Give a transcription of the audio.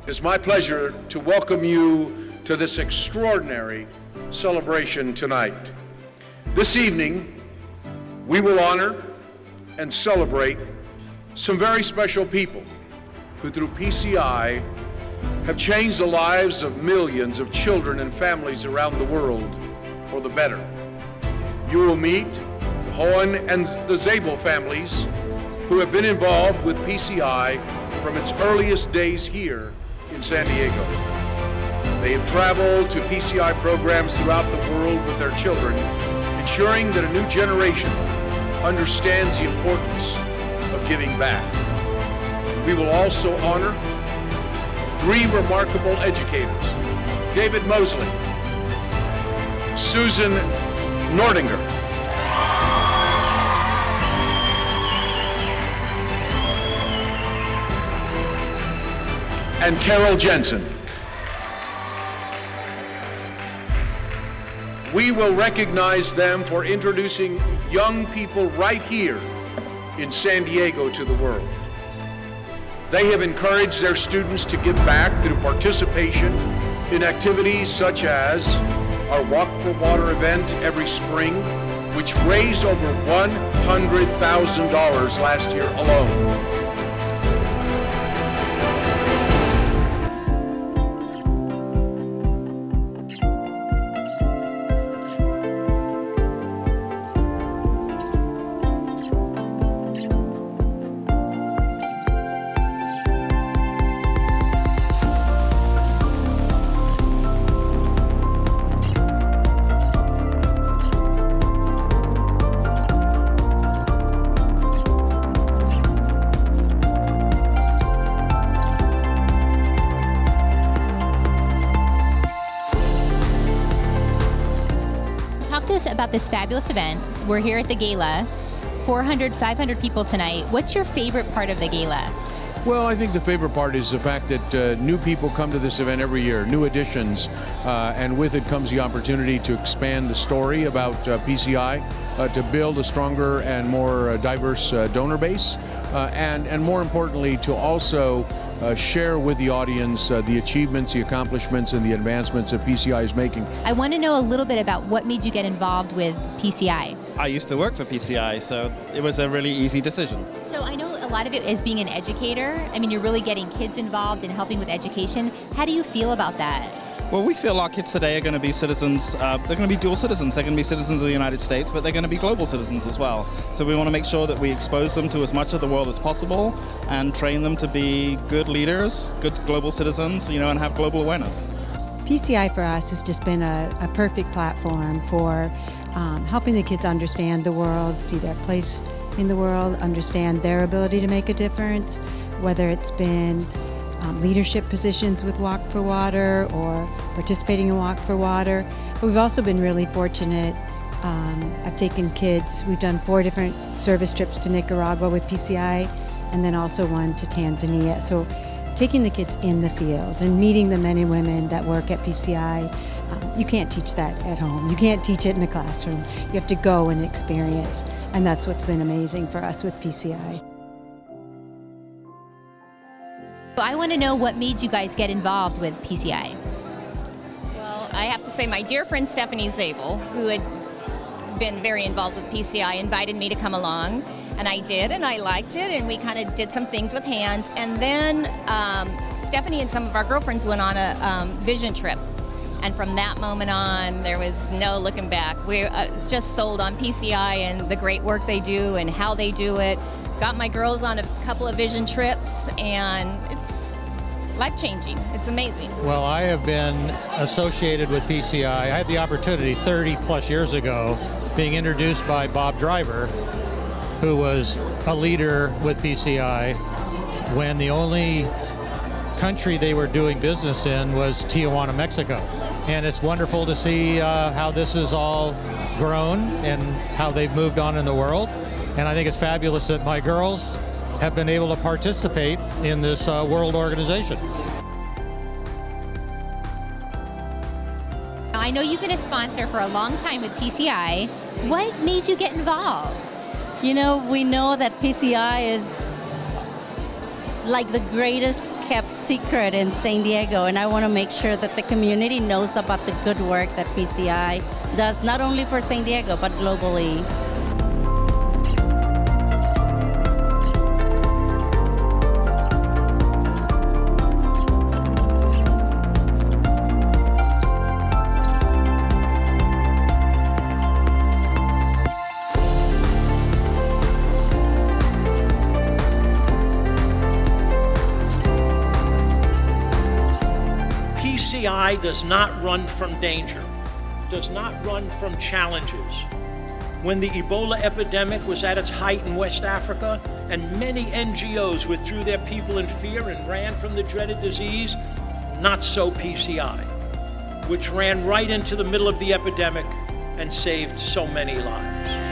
It's my pleasure to welcome you to this extraordinary celebration tonight. This evening, we will honor and celebrate some very special people who through PCI have changed the lives of millions of children and families around the world for the better. You will meet the Hohen and the Zabel families who have been involved with PCI from its earliest days here in San Diego. They have traveled to PCI programs throughout the world with their children, ensuring that a new generation understands the importance of giving back. We will also honor 3 remarkable educators: David Mosley, Susan Nordinger, and Carol Jensen. We will recognize them for introducing young people right here in San Diego to the world. They have encouraged their students to give back through participation in activities such as our Walk for Water event every spring, which raised over $100,000 last year alone. Talk to us about this fabulous event. We're here at the Gala. 400, 500 people tonight. What's your favorite part of the Gala? Well, I think the favorite part is the fact that new people come to this event every year, new additions, and with it comes the opportunity to expand the story about PCI, to build a stronger and more diverse donor base, and more importantly, to also share with the audience the achievements, the accomplishments, and the advancements that PCI is making. I want to know a little bit about what made you get involved with PCI. I used to work for PCI, so it was a really easy decision. So I know a lot of it is being an educator. I mean, you're really getting kids involved and helping with education. How do you feel about that? Well, we feel our kids today are going to be citizens, they're going to be dual citizens. They're going to be citizens of the United States, but they're going to be global citizens as well. So we want to make sure that we expose them to as much of the world as possible and train them to be good leaders, good global citizens, and have global awareness. PCI for us has just been a perfect platform for helping the kids understand the world, see their place in the world, understand their ability to make a difference, whether it's been leadership positions with Walk for Water or participating in Walk for Water. But we've also been really fortunate. I've taken kids, we've done 4 different service trips to Nicaragua with PCI, and then also one to Tanzania. So taking the kids in the field and meeting the men and women that work at PCI, you can't teach that at home. You can't teach it in a classroom. You have to go and experience, and that's what's been amazing for us with PCI. I want to know what made you guys get involved with PCI. Well, I have to say my dear friend Stephanie Zabel, who had been very involved with PCI, invited me to come along, and I did, and I liked it, and we kind of did some things with hands. And then Stephanie and some of our girlfriends went on a vision trip. And from that moment on, there was no looking back. We're just sold on PCI and the great work they do and how they do it. Got my girls on a couple of vision trips, and it's life-changing. It's amazing. Well, I have been associated with PCI. I had the opportunity 30 plus years ago being introduced by Bob Driver, who was a leader with PCI when the only country they were doing business in was Tijuana, Mexico. And it's wonderful to see how this has all grown and how they've moved on in the world. And I think it's fabulous that my girls have been able to participate in this world organization. I know you've been a sponsor for a long time with PCI. What made you get involved? We know that PCI is like the greatest kept secret in San Diego, and I want to make sure that the community knows about the good work that PCI does, not only for San Diego, but globally. PCI does not run from danger, does not run from challenges. When the Ebola epidemic was at its height in West Africa and many NGOs withdrew their people in fear and ran from the dreaded disease, not so PCI, which ran right into the middle of the epidemic and saved so many lives.